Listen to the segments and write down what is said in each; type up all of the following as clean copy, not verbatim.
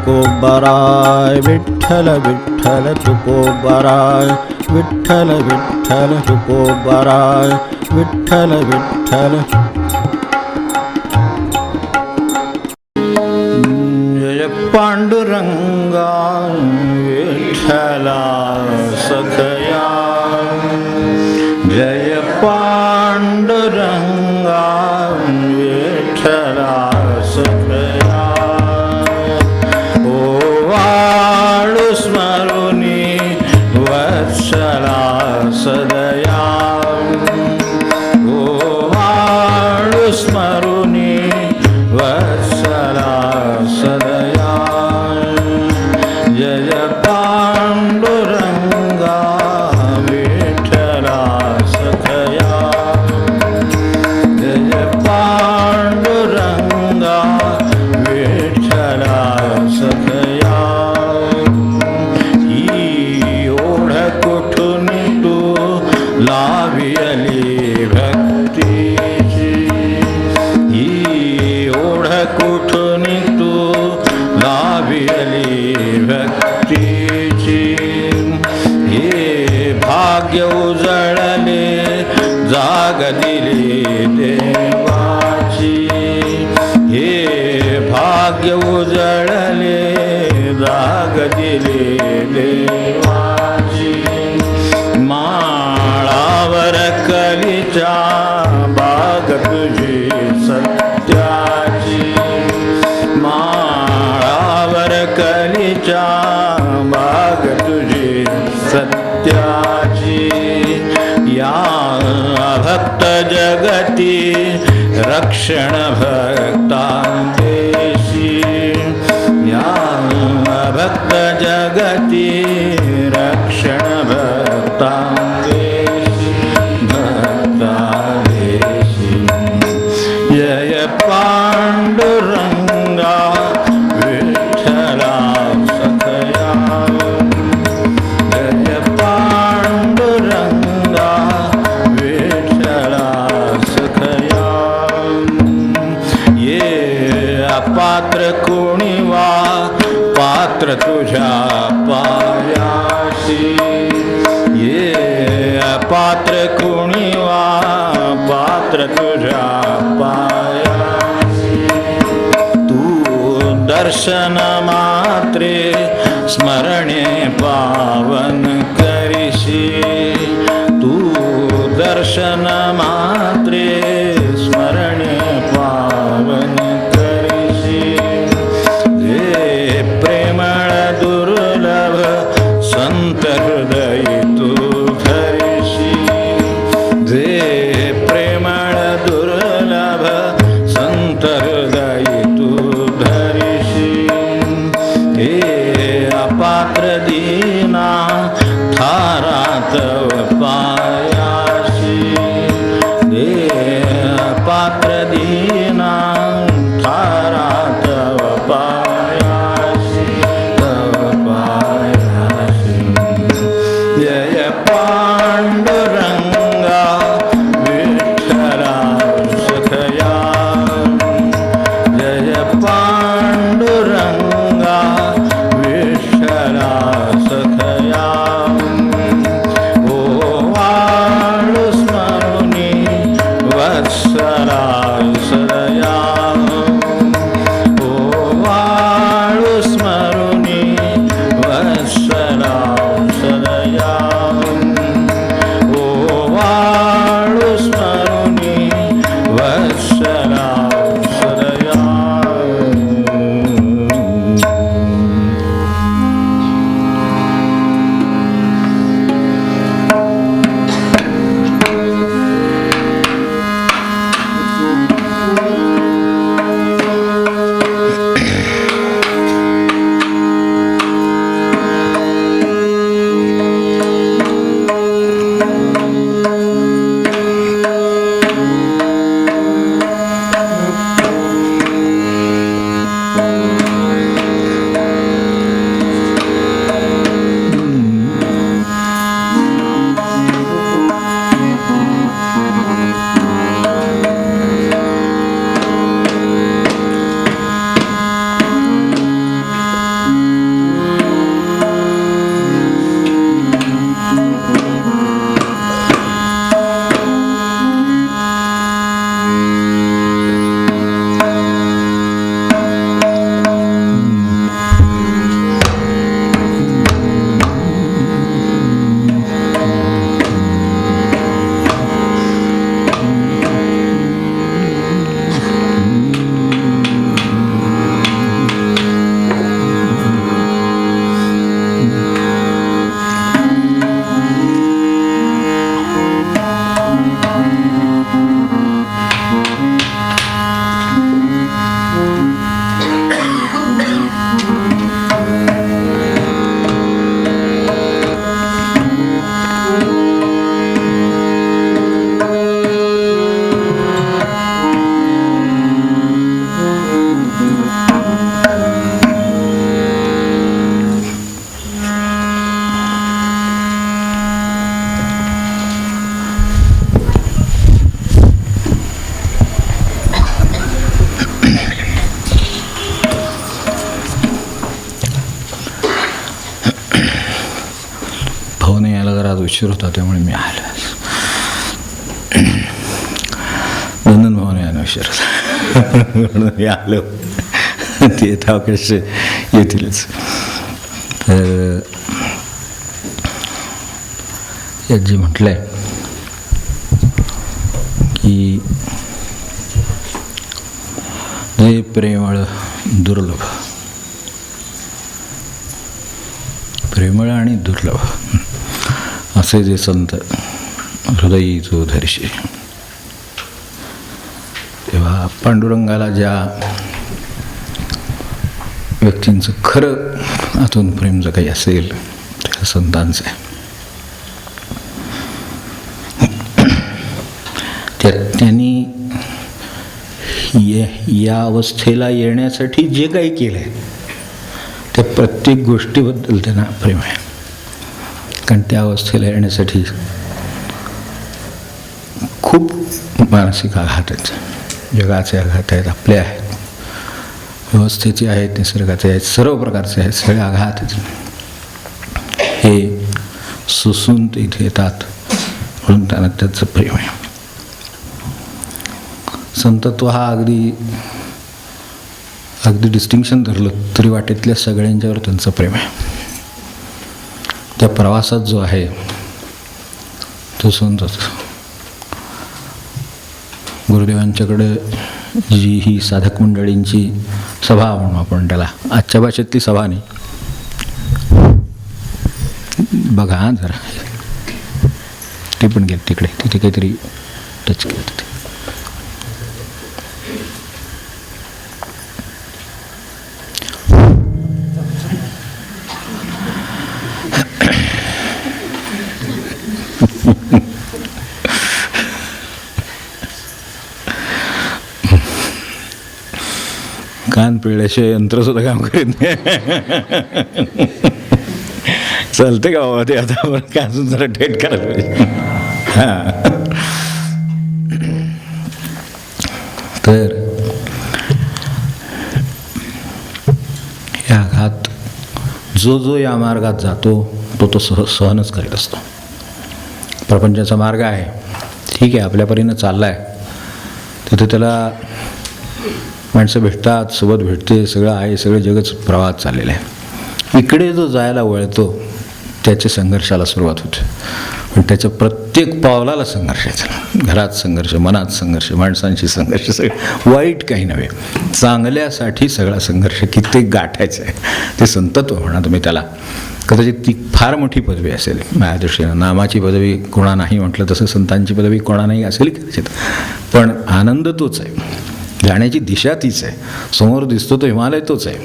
तुकोबाराय विठ्ठल विठ्ठल तुकोबाराय विठ्ठल विठ्ठल तुकोबाराय विठ्ठल विठ्ठल जय पांडुरंगा विठ्ठला सखया जय पांडुरंगा विठ्ठला सखया ओवाळू स्मरुनी वत्सला सदया ओवाळू स्मरुनी वत्सला सदया जय पांडुरंगा विठ्ठला सखया जय पांडुरंगा विठ्ठला सखया ही ओढ कुठून तू लाविली भक्तीची ही ओढ कुठून तू लाविली भक्तीची हे भाग्य उजळले जाग दिली देवाची हे भाग्य उजळले जाग दिली देवाची माळावर कलीच्या बाग तुझी सत्याची माळावर कलीच्या बाग तुझी सत्याची या भक्त जगती रक्षण भक्तांदेशी या भक्त जगती रक्षण भक्तांदेशी भक्तांदेशी जय पांडुरंगा विठ्ठला सखया जय पांडुरंगा विठ्ठला सखया ये अपात्र कोणी वा पात्र तुझ्या पायाशी ये अपात्र कोणी वा पात्र तुझ्या पायाशी तू दर्शन मात्रे स्मरणे पावन करिशी तू दर्शन मात्रे स्मरणे पावन करिशी जे प्रेमळ दुर्लभ संत हृदय तू धरिशी जे प्रेमळ दुर्लभ संत हृदय तू धरिशी हे अपात्र दीना थारात पायाशी हे जरा आज उशीर होता त्यामुळे मी आलो. नंदन भाऊन यायला उशीर होता म्हणून मी आलो. ते अवकाश येतीलच. तर यात जे म्हटलंय की जे प्रेमळ दुर्लभ, प्रेमळ आणि दुर्लभ असे जे संत हृदयी जो धरशी, तेव्हा पांडुरंगाला ज्या व्यक्तींचं खरं आतून प्रेम जर काही असेल त्या संतांचं आहे. त्यांनी या अवस्थेला येण्यासाठी जे काही केलं आहे त्या प्रत्येक गोष्टीबद्दल त्यांना प्रेम आहे. कारण त्या अवस्थेला येण्यासाठी खूप मानसिक आघात आहेत, जगाचे आघात आहेत, आपले आहेत, व्यवस्थेचे आहेत, निसर्गाचे आहेत, सर्व प्रकारचे आहेत, सगळे आघात आहेत. हे सुसून ते इथे येतात म्हणून त्यांना त्याचं प्रेम आहे. संतत्व हा अगदी डिस्टिंक्शन धरलं तरी वाटेतल्या सगळ्यांच्यावर त्यांचं प्रेम आहे. त्या प्रवासात जो आहे तो संतच. गुरुदेवांच्याकडे जी ही साधक मंडळींची सभा म्हणू आपण त्याला, आजच्या भाषेतली सभा नाही, बघा जरा ते पण गेलं तिकडे, तिथे काहीतरी टच केलं तिथे. कान पिळल्याशिवाय यंत्र सुद्धा काम करीत नाही. चालते का बाबा ते? आता आपण काजून जरा डेट करायला पाहिजे. हां, तर या आघात जो या मार्गात जातो तो सहनच करीत असतो. प्रपंचाचा मार्ग आहे, ठीक आहे, आपल्या परीनं चालला आहे, तिथे त्याला माणसं भेटतात, सोबत भेटते, सगळं आहे, सगळं जगच प्रवाहात चाललेलं आहे. इकडे जो जायला वळतो त्याच्या संघर्षाला सुरुवात होते. पण त्याच्या प्रत्येक पावलाला संघर्ष आहे. घरात संघर्ष, मनात संघर्ष, माणसांशी संघर्ष, सगळं वाईट काही नव्हे, चांगल्यासाठी सगळा संघर्ष किती गाठायचं आहे. ते संतत्व म्हणा तुम्ही त्याला. कदाचित ती फार मोठी पदवी असेल माझ्या दृष्टीनं. नामाची पदवी कोणा नाही म्हटलं तसं संतांची पदवी कोणा नाही असेल कदाचित, पण आनंद तोच आहे, जाण्याची दिशा तीच आहे. समोर दिसतो तो हिमालय तोच आहे,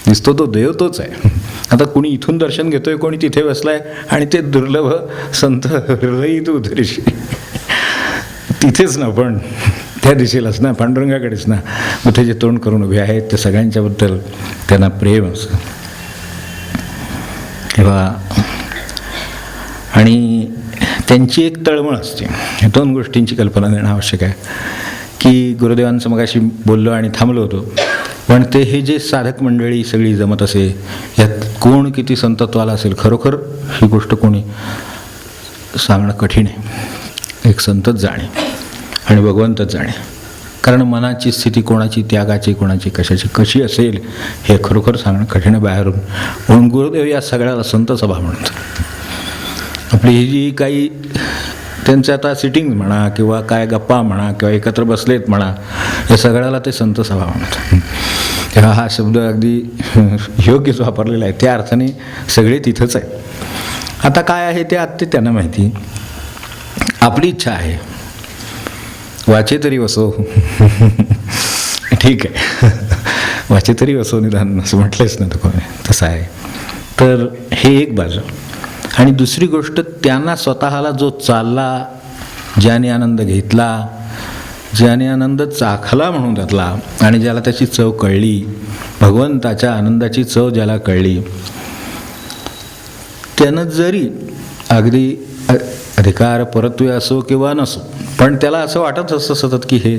दिसतो तो देव तोच आहे. आता कोणी इथून दर्शन घेतोय, कोणी तिथे बसलाय, आणि ते दुर्लभ संत हृदयी तू धरशी तिथेच ना, पण त्या दिशेलाच ना, पांडुरंगाकडेच ना. कुठे जे तोंड करून उभे आहेत त्या सगळ्यांच्याबद्दल त्यांना प्रेम असतं. तेव्हा आणि त्यांची एक तळमळ असते. या दोन गोष्टींची कल्पना देणं आवश्यक आहे की गुरुदेवांचं मगाशी बोललो आणि थांबलो होतो, पण ते हे जे साधक मंडळी सगळी जमत असे, यात कोण किती संतत्वाला असेल, खरोखर ही गोष्ट कोणी सांगणं कठीण आहे. एक संतच जाणे आणि भगवंतच जाणे. कारण मनाची स्थिती कोणाची त्यागाची, कोणाची कशाची कशी असेल हे खरोखर सांगणं कठीण आहे बाहेरून. म्हणून गुरुदेव या सगळ्याला संत सभा म्हणतात. आपली ही जी काही त्यांचं आता सिटिंग म्हणा किंवा काय गप्पा म्हणा किंवा एकत्र बसलेत म्हणा, या सगळ्याला ते संत सभा म्हणतात. तेव्हा हा शब्द अगदी योग्यच वापरलेला आहे. त्या अर्थाने सगळे तिथंच आहे. आता काय आहे ते आत्ते त्यांना माहिती. आपली इच्छा आहे वाचे तरी वसो ठीक आहे, वाचे तरी वसो निदान असं म्हटलंच ना तर तसं आहे. तर हे एक बाजू. आणि दुसरी गोष्ट, त्यांना स्वतःला जो चालला, ज्याने आनंद घेतला, ज्याने आनंद चाखला म्हणून त्यातला, आणि ज्याला त्याची चव कळली, भगवंताच्या आनंदाची चव ज्याला कळली, त्यानं जरी अगदी अधिकार परत्वे असो किंवा नसो, पण त्याला असं वाटत असतं सतत की हे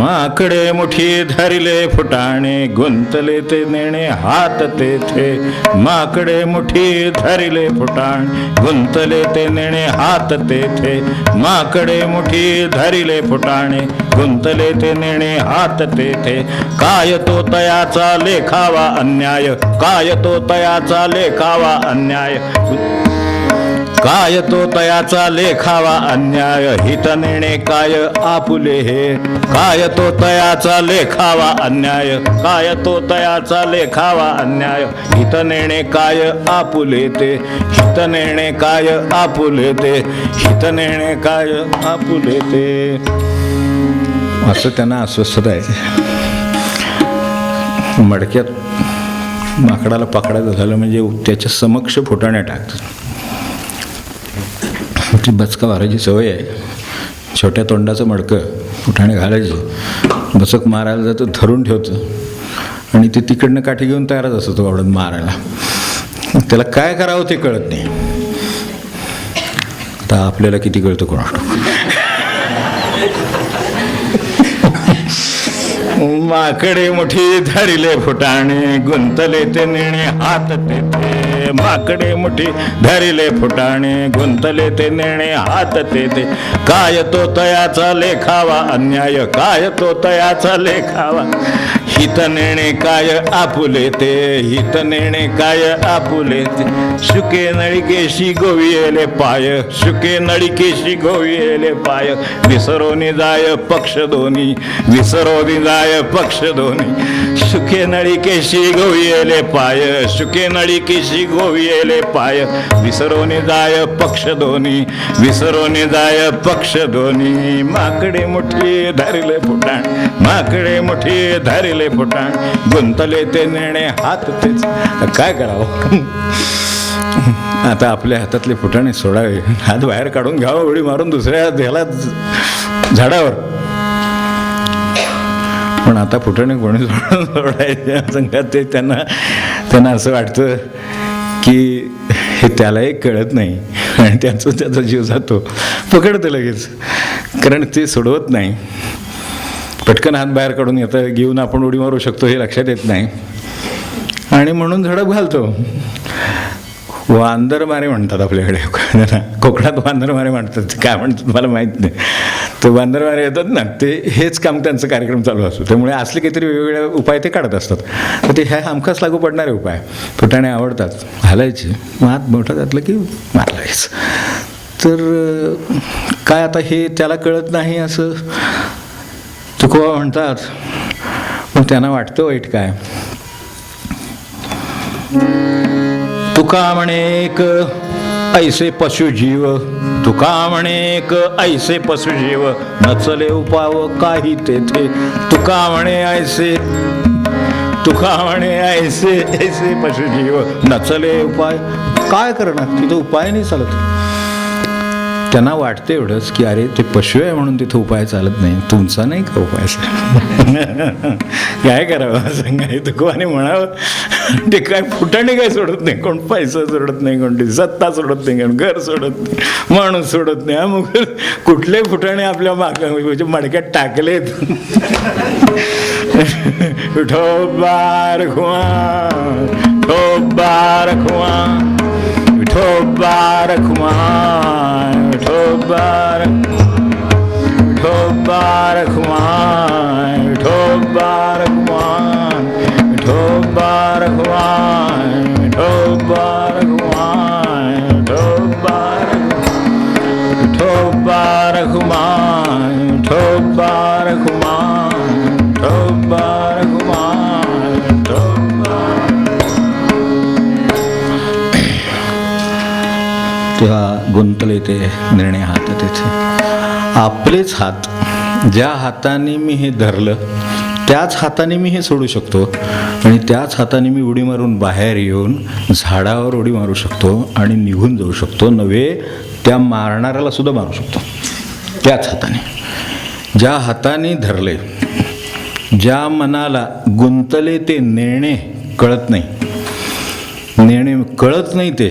माकडे मुठी धरिले फुटाणे गुंतले ते नेणे हात तेथे. माकडे मुठी धरिले फुटाणे गुंतले ते नेणे हात तेथे. माकडे मुठी धरिले फुटाणे गुंतले ते नेणे हात तेथे. काय तो तयाचा लेखावा अन्याय, काय तो तयाचा लेखावा अन्याय, काय तो तयाचा लेखावा अन्याय. हित नेणे काय आपुले हे, काय तो तयाचा लेखावा अन्याय, काय तो तयाचा लेखावा अन्याय. हित नेणे काय आपुले ते, हित नेणे काय आपुले ते, हित नेणे काय आपुले ते. असं त्यांना अस्वस्थता आहे. मडक्यात माकडाला पकडायचं झालं म्हणजे त्याच्या समक्ष फुटाणे टाकतात. ती बचका मारायची सवय आहे. छोट्या तोंडाचं मडकं फुटाणे घालायचं, बचक मारायला जातं धरून ठेवतं आणि ती तिकडनं काठी घेऊन तयारच असतो तो आवडत मारायला. त्याला काय करावं ते कळत नाही. आता आपल्याला किती कळतं कोणाला. माकडे मुठी धरिले फुटाणे गुंतले ते नेणे हात तेथे. माकडे मुठी धरिले फुटाणे गुंतले ते नेणे हात तेथे. काय तो तयाचा लेखावा अन्याय, काय तो तयाचा लेखावा. हित नेणे काय आपुले ते, हित नेणे काय आपुले ते. शुके नळिकेशी गोविले पाय, शुके नळिकेशी गोविले पाय. विसरोनी जाय पक्ष दोन्ही, विसरोनी जाय पक्ष दोन्ही. शुके नळिकेशी गोविले पाय, शुके नळिकेशी गोविले पाय. विसरोनी जाय पक्ष दोन्ही, विसरोनी जाय पक्ष दोन्ही. माकडे मुठी धरिले फुटाण, माकडे मुठी धरिले फुटाण गुंतले ते नेणे हात तेच. काय करावं. आता आपल्या हातातले फुटाणे सोडावे, हात बाहेर काढून घ्यावं, उडी मारून दुसऱ्या ह्याला झाडावर. पण आता फुटाणे कोणी सोडायचे संघात ते त्यांना असं वाटतं की हे त्यालाही कळत नाही आणि त्याचा जीव जातो. पकडतं लगेच, कारण ते सोडवत नाही. पटकन हात बाहेर काढून येतं, घेऊन आपण उडी मारू शकतो हे लक्षात येत नाही आणि म्हणून झडप घालतो. वांदरमारे म्हणतात आपल्याकडे, कोकणात वांदरमारे म्हणतात. ते काय म्हणतात मला माहीत नाही. ते वांदरमारे येतात ना, ते हेच काम त्यांचा कार्यक्रम चालू असतो. त्यामुळे असले काहीतरी वेगवेगळे उपाय ते काढत असतात. तर ते ह्या हमखास लागू पडणारे उपाय. फुटाणे आवडतात घालायचे, मग हात मोठा घातलं की मारायचं. तर काय आता हे त्याला कळत नाही असं तुकोबा म्हणतात. मग त्यांना वाटतं वाईट काय. तुका म्हणे एक ऐसे पशुजीव, तुका म्हणे एक ऐसे पशुजीव. नचले उपाव काही तेथे. तुका म्हणे ऐसे, तुका म्हणे ऐसे ऐसे पशुजीव. नचले उपाय काय करणार, तिथं उपाय नाही चालत. त्यांना वाटतं एवढंच की अरे ते पशु आहे म्हणून तिथं उपाय चालत नाही. तुमचा नाही का उपाय काय करावं सांगा. तुकोबाने म्हणावं ते काय फुटाणे काय सोडत नाही, कोण पैसा सोडत नाही, कोणती सत्ता सोडत नाही, कोण घर सोडत नाही, माणूस सोडत नाही. मग कुठले फुटाणे आपल्या मडक्यात टाकलेत. विठोबा रखुआ, विठोबा रखुआ, विठोबा रखुआ, विठोबा रखुआ, विठोबा रखुआ, विठोबा रखुआ, विठोबा रखुआ, विठोबा रखुआ, विठोबा रखुआ, विठोबा रखुआ. तेव्हा गुंतले ते निर्णय हात तेथे. आपलेच हात, ज्या हाताने मी हे धरलं त्याच हाताने मी हे सोडू शकतो आणि त्याच हाताने मी उडी मारून बाहेर येऊन झाडावर उडी मारू शकतो आणि निघून जाऊ शकतो. नव्हे त्या मारणाऱ्याला सुद्धा मारू शकतो त्याच हाताने. ज्या हाताने धरले, ज्या मनाला गुंतले ते नेणे कळत नाही. नेणे आणि कळत नाही ते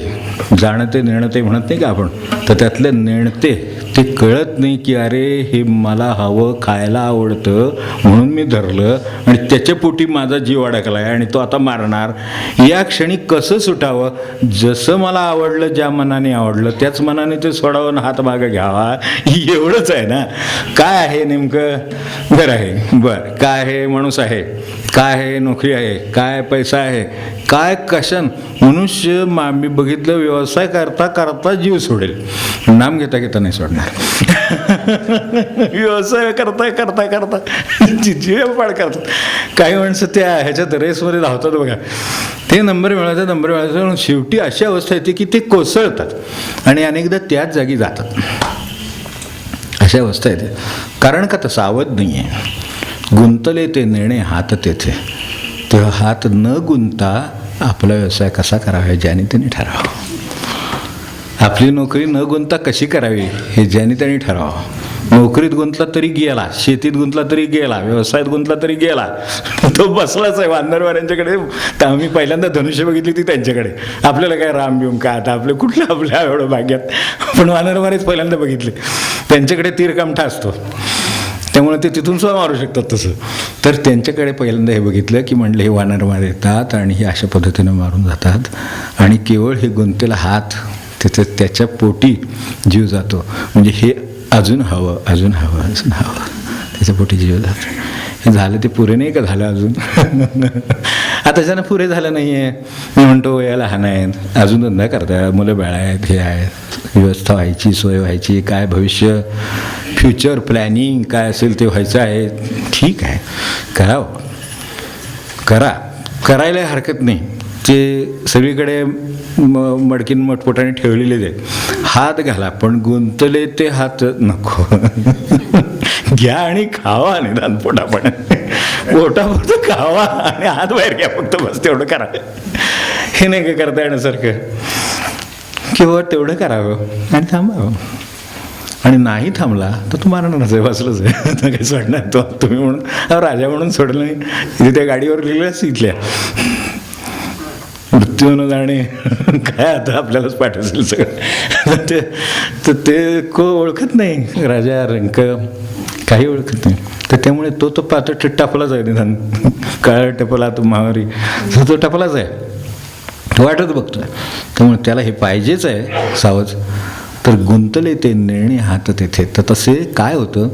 जाणते नेणते म्हणत नाही का आपण, तर त्यातले नेणते ते कळत नाही की अरे हे मला हवं, खायला आवडतं म्हणून मी धरलं आणि त्याच्या पोटी माझा जीव अडकला आहे आणि तो आता मारणार. या क्षणी कसं सुटावं? जसं मला आवडलं, ज्या मनाने आवडलं त्याच मनाने ते सोडावं, हात मागं घ्यावा, एवढंच आहे ना. काय आहे नेमकं? घर आहे, बरं. काय आहे? माणूस आहे. काय आहे? नोकरी आहे. काय पैसा आहे. काय कशन? मनुष्य मी बघितलं व्यवसाय करता करता जीव सोडेल, नाम घेता घेता नाही सोडणार. व्यवसाय करता करता करता जीव पाड करतात. काही माणसं त्या ह्याच्यात रेसमध्ये धावतात बघा, ते नंबर मिळवायचा शेवटी अशी अवस्था येते की ते कोसळतात आणि अनेकदा त्याच जागी जातात. अशी अवस्था येते. कारण का? तर सावध नाही आहे. गुंतले ते नेणे हात तेथे, तेव्हा हात न गुंता आपला व्यवसाय कसा करावा ज्याने त्याने ठरावं. आपली नोकरी न गुंता कशी करावी हे ज्याने त्याने ठरावं. नोकरीत गुंतला तरी गेला, शेतीत गुंतला तरी गेला, व्यवसायात गुंतला तरी गेला, तो बसलाच आहे. वानरवाऱ्यांच्याकडे आम्ही पहिल्यांदा धनुष्य बघितली ती त्यांच्याकडे. आपल्याला काय राम बिम काय आता आपलं कुठलं आपल्या एवढं भाग्यात, पण वानरवारेच पहिल्यांदा बघितले. त्यांच्याकडे तीरकामठा असतो, त्यामुळे ते तिथून सुद्धा मारू शकतात तसं. तर त्यांच्याकडे पहिल्यांदा हे बघितलं की म्हणलं हे वानरवारे येतात आणि हे अशा पद्धतीनं मारून जातात आणि केवळ हे गुंतेला हात तिथं त्याच्या पोटी जीव जातो. म्हणजे हे अजून हवं, अजून हवं, अजून हवं, त्याच्या पोटी जीव जातो. हे झालं ते पुरे नाही का झालं अजून? आता त्याच्यानं पुरे झालं नाही आहे. मी म्हणतो या लहान आहेत, अजून धंदा करताय, मुलं बाळ आहेत, हे आहेत, व्यवस्था व्हायची, सोय व्हायची, काय भविष्य फ्युचर प्लॅनिंग काय असेल ते व्हायचं आहे. ठीक आहे, करावं, करायला हरकत नाही. ते सगळीकडे मडकीन मटपोटाने ठेवलेले ते हात घाला, पण गुंतले ते हात नको. घ्या आणि खावा, निदान पोटापुरतं खावा आणि हात बाहेर घ्या फक्त, बस तेवढं करा. हे नाही का करता येण्यासारखं, किंवा तेवढं करावं आणि थांबावं. आणि नाही थांबला तर तू मारणारच आहे, वाचलंच आहे. काही सोडणार तो तुम्ही म्हणून राजा म्हणून सोडलं नाही. इथे त्या गाडीवर लिहिलंच इथल्या मृत्यू न जाणे काय आता आपल्यालाच पाठ असेल सगळं. तर ते ओळखत नाही राजा रंक, काही ओळखत नाही. तर त्यामुळे तो पाहतो टपलाच आहे, निदान काळा टपला तो महावारी, तो टपलाच आहे, तो वाटत बघतोय. त्यामुळे त्याला हे पाहिजेच आहे सावज. तर गुंतले ते निर्णय हात तेथे. तर तसे काय होतं,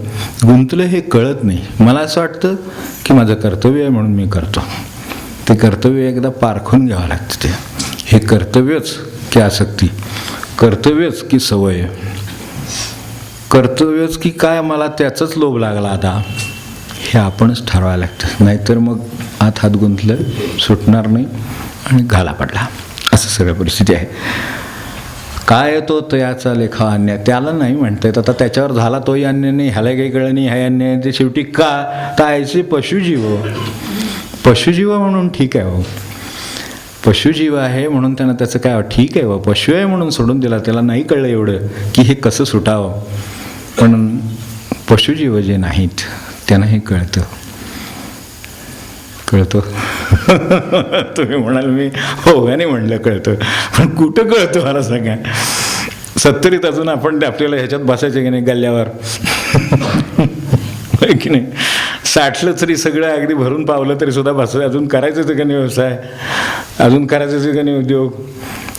गुंतले हे कळत नाही. मला असं वाटतं की माझं कर्तव्य आहे म्हणून मी करतो. ते कर्तव्य एकदा पारखून घ्यावं लागतं. ते हे कर्तव्यच की आसक्ती, कर्तव्यच की सवय, कर्तव्यच की काय मला त्याचाच लोभ लागला आता, हे आपणच ठरवायला लागतं. नाहीतर मग आत हात गुंतलं, सुटणार नाही आणि घाला पडला, असं सगळं परिस्थिती आहे. काय तो तयाचा लेखा अन्याय, त्याला नाही म्हणता येत. आता त्याच्यावर झाला तोही अन्याय नाही, ह्याला काही कळलं नाही, ह्या अन्याय. ते शेवटी का तायचे पशुजीव म्हणून ठीक आहे. पशुजीव आहे म्हणून त्यानं त्याचं काय ठीक आहे, पशु आहे म्हणून सोडून दिला. त्याला नाही कळलं एवढं की हे कसं सुटावं. पण पशुजीव जे नाहीत त्यांना हे कळतं. तुम्ही म्हणाल मी हो नाही म्हणलं कळतं, पण कुठं कळतं मला सांगा. 70 अजून आपण आपल्याला ह्याच्यात बसायचं की नाही गल्ल्यावर, की नाही. 60 तरी सगळं अगदी भरून पावलं तरी सुद्धा बसायचं. अजून करायचंच का नाही व्यवसाय, अजून करायचंच का नाही उद्योग,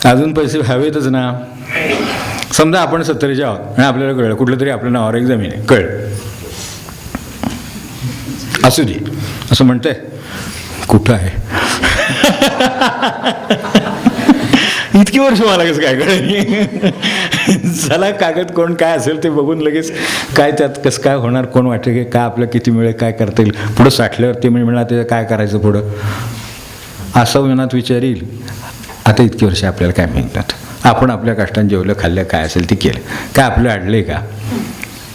अजून पैसे हवेतच ना. समजा आपण 70 आहोत आणि आपल्याला कळलं कुठलं तरी आपल्या नावावर एक जमीन आहे, कळलं, असू दे असं म्हणतंय. कुठं आहे? इतकी वर्ष मला कसं काय कळलं. चला कागद कोण काय असेल ते बघून लगेच काय त्यात कसं काय होणार, कोण वाटेल की काय आपलं किती मिळेल, काय करता येईल पुढं. साठल्यावर ते मिळणार, ते काय करायचं पुढं, असं मनात विचार येईल. आता इतकी वर्ष आपल्याला काय मिळतात, आपण आपल्या कष्टाने जेवलं खाल्लं, काय असेल ते केलं, काय आपलं अडलंय का.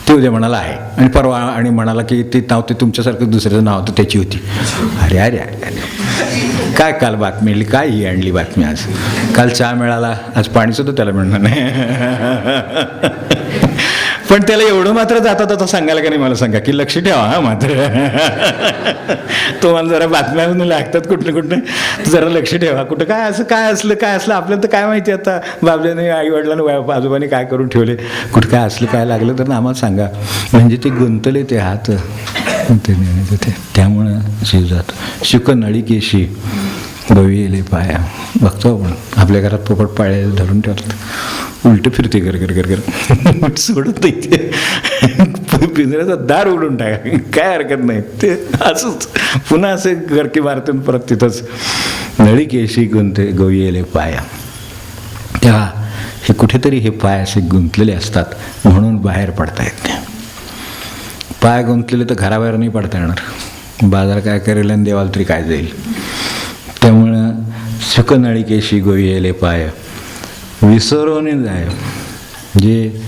ते उद्या म्हणाला आहे आणि परवा आणि म्हणाला की ते नाव ते तुमच्यासारखं दुसऱ्याचं नाव होतं त्याची होती. अरे अरे अरे काय काल बातमी आली, काय ही आणली बातमी आज, काल चहा मिळाला आज पाणीसुद्धा त्याला मिळणार नाही. पण त्याला एवढं मात्र जाता जाता सांगायला का नाही मला सांगा, की लक्ष ठेवा हा मात्र. तुम्हाला जरा बातम्या लागतात कुठले जरा लक्ष ठेवा, कुठं काय असलं आपल्याला तर काय माहिती आता, बाबल्याने आई वडिलांनी आजोबांनी काय करून ठेवले, कुठं काय असलं काय लागलं तर आम्हाला सांगा. म्हणजे ते गुंतले ते हात त्यामुळं जीव जातो. शुक नळिकेशी गविले पाया. बघतो आपण आपल्या घरात पोपट पाळ्या धरून ठेवतात, उलट फिरते घर सोडत नाही ते, पिंजऱ्याचा दार उघडून टाका, काय हरकत नाही ते. असंच पुन्हा असे गरकी मारतून परत तिथंच. नळिकेशी गुंते गविले पाया. तेव्हा हे कुठेतरी हे पाय असे गुंतलेले असतात म्हणून बाहेर पडता येत नाही. पाय गुंतलेले तर घराबाहेर नाही पडता येणार, बाजार काय करेल आणि देवाला तरी काय जाईल. त्यामुळं सुखनळिकेशी गोविले पाय विसरून जाय. जे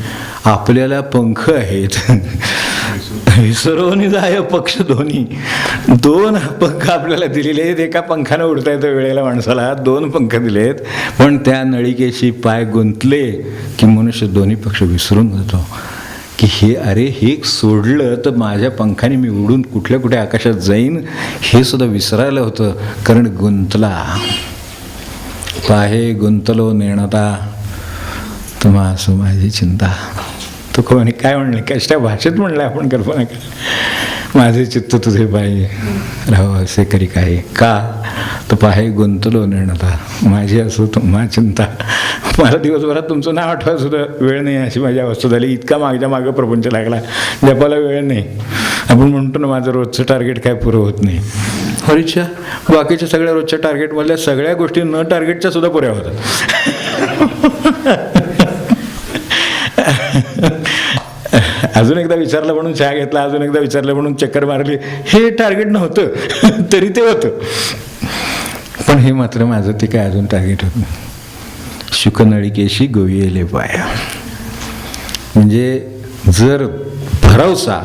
आपल्याला पंख आहेत विसरून जाय पक्ष दोन्ही. दोन पंख आपल्याला दिलेले आहेत, एका पंखानं उडता येतं वेळेला माणसाला, दोन पंख दिलेत, पण त्या नळिकेशी पाय गुंतले की मनुष्य दोन्ही पक्ष विसरून जातो. की हे सोडलं तर माझ्या पंखाने मी उडून कुठे आकाशात जाईन हे सुद्धा विसरायला होतं, कारण गुंतला. पाहे गुंतलो नेणता तुम्हा असो माझी चिंता. तो कोणी काय म्हणले, कशा भाषेत म्हणलं आपण कल्पना करा. माझे चित्त तुझे पाहिजे राहो असे करी काही का, तर पाहे गुंतलो नेणता माझी असो तुम्हा चिंता. मला दिवसभरात तुमचं नाव आठवत सुद्धा वेळ नाही, अशी माझी अवस्था झाली. इतका मागं प्रपंच लागला, जपाला वेळ नाही. आपण म्हणतो ना माझं रोजचं टार्गेट काय पुरं होत नाही. हरीच्या बाकीच्या सगळ्या रोजच्या टार्गेटमधल्या सगळ्या गोष्टी न टार्गेटच्या सुद्धा पुऱ्या होतात. अजून एकदा विचारलं म्हणून चहा घेतला, अजून एकदा विचारलं म्हणून चक्कर मारली, हे टार्गेट नव्हतं तरी ते होतं. पण हे मात्र माझं ते काय अजून टार्गेट होत नाही. शुकनळिकेशी गोविले पाया. म्हणजे जर भरवसा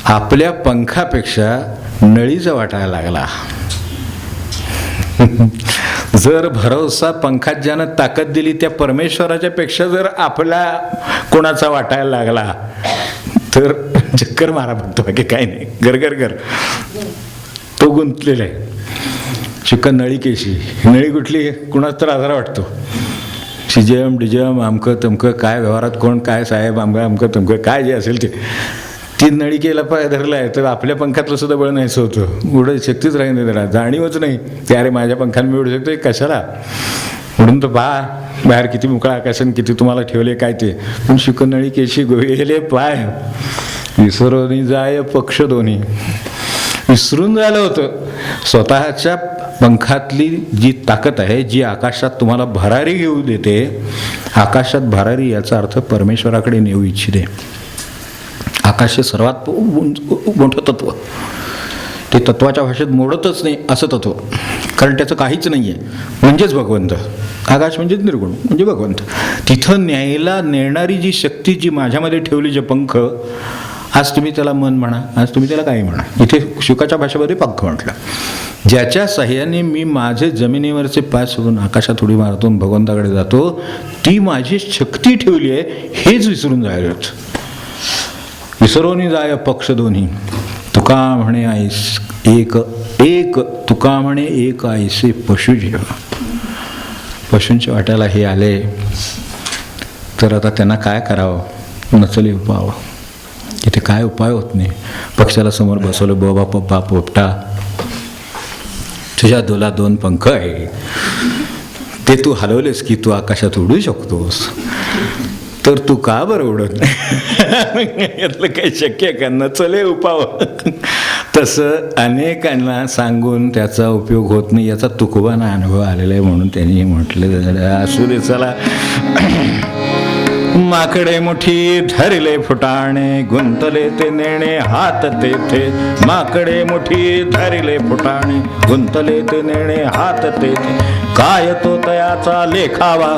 आपल्या पंखापेक्षा नळीचा वाटायला लागला, जर भरवसा पंखात ज्यानं ताकद दिली त्या परमेश्वराच्या पेक्षा जर आपला कोणाचा वाटायला लागला तर चक्कर मारा फक्त, बाकी काही नाही. घर तो गुंतलेला आहे. शुक नळिकेशी. नळी कुठली, कुणाच तर आधार वाटतो. शिजम डिजम अमकं तमकं काय व्यवहारात कोण काय साहेब अमकं तमकं काय जे असेल ते, ती नळिकेला पाय धरला आहे तर आपल्या पंखातलं सुद्धा बळ नाहीच होतं. उडत शक्तीच राही नाही, त्याला जाणीवच नाही की अरे माझ्या पंखाने मी उडू शकतो, कशाला म्हणून तर बाहेर किती मोकळा आकाशन किती तुम्हाला ठेवले काय ते. पण शुक नळिकेशी गोविले पाय विसरून जाय पक्ष दोन्ही. विसरून झालं होतं स्वतःच्या पंखातली जी ताकद आहे, जी आकाशात तुम्हाला भरारी घेऊ देते. आकाशात भरारी याचा अर्थ परमेश्वराकडे नेऊ इच्छिते. आकाश हे सर्वात मोठं तत्व, ते तत्वाच्या भाषेत मोडतच नाही असं तत्व, कारण त्याचं काहीच नाही आहे म्हणजेच भगवंत. आकाश म्हणजेच निर्गुण म्हणजे भगवंत. तिथं न्यायला नेणारी जी शक्ती जी माझ्यामध्ये ठेवली, जे पंख, आज तुम्ही त्याला मन म्हणा, आज तुम्ही त्याला काही म्हणा, इथे शुकाच्या भाषेमध्ये पंख म्हटलं, ज्याच्या साह्याने मी माझे जमिनीवरचे पाय सोडून आकाशात उडी मारतून भगवंताकडे जातो, ती माझी शक्ती ठेवली आहे हेच विसरून जायला होतं. विसरून जाय पक्ष दोन्ही. तुका म्हणे आईस एक तुका म्हणे एक आईसे पशु जेव. पशूंच्या वाट्याला हे आले तर आता त्यांना काय करावं, नचले उपाव. इथे काय उपाय होत नाही. पक्षाला समोर बसवलं, बाबा पप्पा पोपटा तुझ्या दोला दोन पंख आहे, ते तू हलवलेस की तू आकाशात उडू शकतोस, तर तू का बरं उडत नाही. यातलं काही शक्य का, नचले उपाव. तसं अनेकांना सांगून त्याचा उपयोग होत नाही, याचा तुकोबाना अनुभव आलेला आहे. म्हणून त्यांनी म्हटलं असू दे चला. माकडे मुठी धरले फुटाणे गुंतले ते नेणे हात तेथे. माकडे मुठी धरले फुटाणे गुंतले ते नेणे हात तेथे. काय तो तयाचा लेखावा